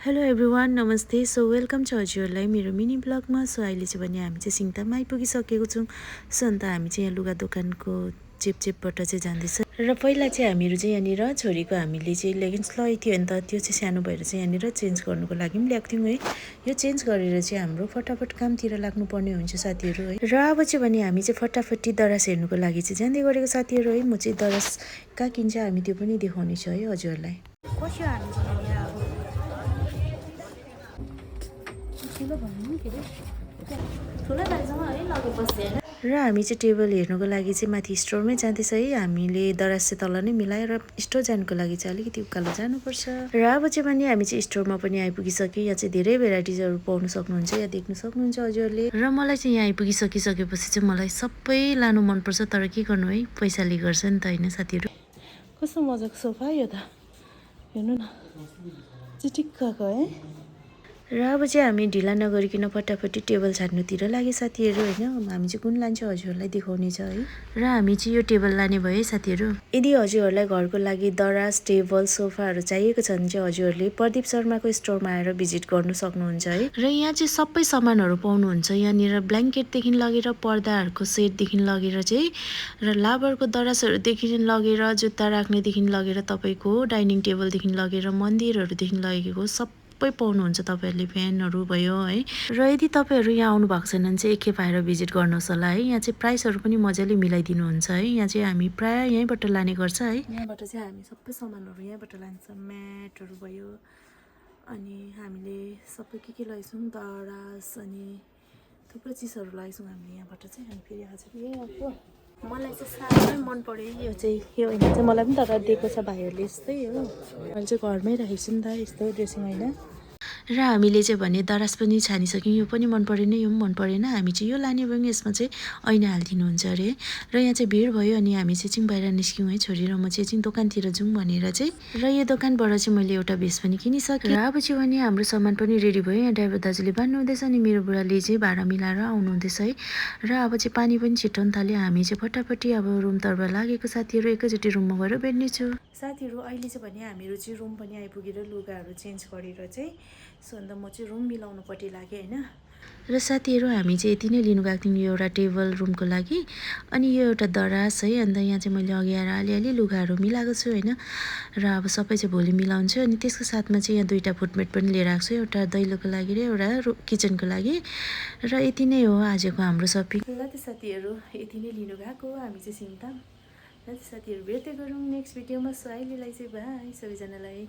Hello everyone नमस्ते so welcome छ हजुरहरूलाई मेरो मिनी ब्लगमा। सो अहिले चाहिँ भने हामी चाहिँ सिङताममा आइपुगिसकेको छौँ। सो अन्त हामी चाहिँ यहाँ लुगा दोकानको चेपचेपबाट चाहिँ जाँदैछ र पहिला चाहिँ हामीहरू चाहिँ यहाँनिर छोरीको हामीले चाहिँ लेगिन्स लगेको थियो अन्त त्यो चाहिँ सानो भएर चाहिँ यहाँनिर चेन्ज गर्नुको लागि पनि ल्याएको थियौँ है। यो चेन्ज गरेर चाहिँ हाम्रो फटाफट कामतिर लाग्नुपर्ने हुन्छ साथीहरू है। र अब चाहिँ भने हामी चाहिँ फटाफटी दराज हेर्नुको लागि चाहिँ जाँदै गरेको साथीहरू है। म चाहिँ दराज कहाँ किन्छ हामी त्यो पनि देखाउने छ है हजुरहरूलाई। कसो हामी चाहिँ यहाँनिर अब ठुलो भन्नु के अरे ठुलो दाइसँग है लगेपछि होइन। र हामी चाहिँ टेबल हेर्नुको लागि चाहिँ माथि स्टोरमै जाँदैछ है। हामीले दराज चाहिँ तल नै मिलाएर स्टोर जानुको लागि चाहिँ अलिकति उकालो जानुपर्छ। र अब चाहिँ भने हामी चाहिँ स्टोरमा पनि आइपुगिसक्यो। यहाँ चाहिँ धेरै भेराइटिजहरू पाउनु सक्नुहुन्छ, यहाँ देख्नु सक्नुहुन्छ हजुरहरूले। र मलाई चाहिँ यहाँ आइपुगिसकेपछि चाहिँ मलाई सबै लानु मनपर्छ, तर के गर्नु है, पैसाले गर्छ नि त होइन साथीहरू। कस्तो मजाको सोफा यो त, हेर्नु न चिटिक्कको है। र अब चाहिँ हामी ढिला नगरिकन फटाफटी टेबल छान्नुतिर लाग्यो साथीहरू होइन। हामी चाहिँ कुन लान्छौँ हजुरहरूलाई देखाउने छ है। र हामी चाहिँ यो टेबल लाने भयो है साथीहरू। यदि हजुरहरूलाई घरको लागि दराज टेबल सोफाहरू चाहिएको छ भने चाहिँ हजुरहरूले प्रदीप शर्माको स्टोरमा आएर भिजिट गर्नु सक्नुहुन्छ है। र यहाँ चाहिँ सबै सामानहरू पाउनुहुन्छ। यहाँनिर ब्ल्याङ्केटदेखि लगेर पर्दाहरूको सेटदेखि लगेर चाहिँ र लाबरको दराजहरूदेखि लगेर जुत्ता राख्नेदेखि लगेर तपाईँको डाइनिङ टेबलदेखि लगेर मन्दिरहरूदेखि लगेको सबै पाउनुहुन्छ तपाईँहरूले। फ्यानहरू भयो है। र यदि तपाईँहरू यहाँ आउनु भएको छैन भने चाहिँ एकखेप आएर भिजिट गर्नुहोस् होला है। यहाँ चाहिँ प्राइसहरू पनि मजाले मिलाइदिनुहुन्छ है। यहाँ चाहिँ हामी प्रायः यहीँबाट लाने गर्छ है। यहाँबाट चाहिँ हामी सबै सामानहरू यहीँबाट लान्छ। म्याटहरू भयो अनि हामीले सबै के लगेछौँ, दराज अनि थुप्रो चिजहरू लगेछौँ हामीले यहाँबाट चाहिँ। हामी फेरि आज यही आएको मलाई चाहिँ साह्रै मन पऱ्यो यो चाहिँ। यो होइन चाहिँ मलाई पनि तर दिएको छ भाइहरूले यस्तै हो। मैले चाहिँ घरमै राखेको छु नि त यस्तो ड्रेसिङ होइन। र हामीले चाहिँ भने दराज पनि छानिसक्यौँ। यो पनि मन परेन, यो पनि मन परेन। हामी चाहिँ यो लाने भयौँ, यसमा चाहिँ ऐना हालिदिनुहुन्छ अरे। र यहाँ चाहिँ भिड भयो अनि हामी चाहिँ एकछिन बाहिर निस्क्यौँ है, छोरी र म चाहिँ एकछिन दोकानतिर जाउँ भनेर चाहिँ। र यो दोकानबाट चाहिँ मैले एउटा भेस्ट पनि किनिसकेँ। र अब चाहिँ भने हाम्रो सामान पनि रेडी भयो। यहाँ ड्राइभर दाजुले बान्नु हुँदैछ अनि मेरो बुढाले चाहिँ भाडा मिलाएर आउनुहुँदैछ है। र अब चाहिँ पानी पनि छिट्टाउन थाल्यो। हामी चाहिँ फटाफटी अब रुमतर्फ लागेको साथीहरू, एकैचोटि रुममा गएर भेट्नेछु साथीहरू। अहिले चाहिँ भने हामीहरू चाहिँ रुम पनि आइपुगेर लुगाहरू चेन्ज गरेर चाहिँ सो अन्त म चाहिँ रुम मिलाउनुपट्टि लागेँ होइन। र साथीहरू हामी चाहिँ यति नै लिनु गएको थियौँ यो एउटा टेबल रुमको लागि अनि यो एउटा दराज है। अन्त यहाँ चाहिँ मैले अघि आएर अलिअलि लुगाहरू मिलाएको छु होइन। र अब सबै चाहिँ भोलि मिलाउँछु। अनि त्यसको साथमा चाहिँ यहाँ दुईवटा फुटमेट पनि लिएर आएको छु, एउटा दैलोको लागि र एउटा किचनको लागि। र यति नै हो आजको हाम्रो सपिङ। ल त साथीहरू यति नै लिनु गएको हामी चाहिँ सिङताम। ल त साथीहरू भेट्दै गरौँ नेक्स्ट भिडियोमा। सो अहिलेलाई चाहिँ बाई सबैजनालाई।